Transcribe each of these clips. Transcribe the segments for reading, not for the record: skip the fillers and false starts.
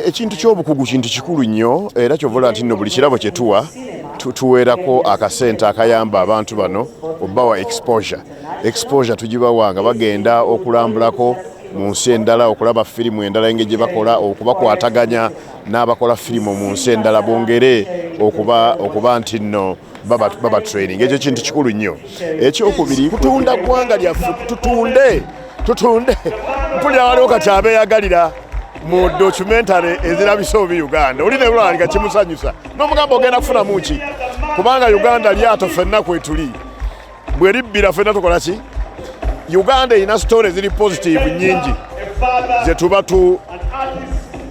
Ekintu ky'obukugu kintu kikulu nnyo era ky'ovola nti nno buli kirabo kye tuweerako akasente akayamba abantu bano obbawa exposure tugibawa nga bagenda okulambulako mu nsi endala okulaba firimu endala engeri gye bakola okubakwataganya n'abakola firimu mu nsi endala bongere okuba nti nno baba training. Ekyo kintu kikulu nnyo. Ekyokubiri kutunda ggwanga lyaffe tutunde mpulira waliwo kati abeeyagalira mu documentary ezirabisa obi Uganda oli ne bulali nga kimusanyusa n'omugamba ogenda kufunamu ki kubanga Uganda lyato ffenna kwetuli bwe libbira ffenna tukola ki Uganda erina story ziri positive nnyingi ze tuba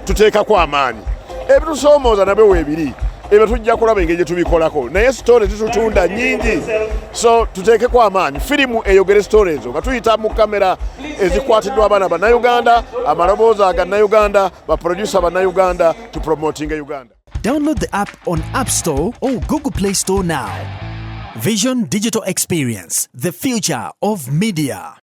tuteekako amaanyi ebitusoomooza nabyo weebiri ebyo tujja kulaba engeri gye tubikolako naye story zitutunda nnyingi so tuteekeko amaanyi firimu eyogere story ezo nga tuyita mu kamera ezikwatiddwa abaana bannayuganda amaloboozi agannayuganda baproducer bannayuganda to promoting Uganda. Download the app on App Store or Google Play Store now. Vision Digital Experience, the future of media.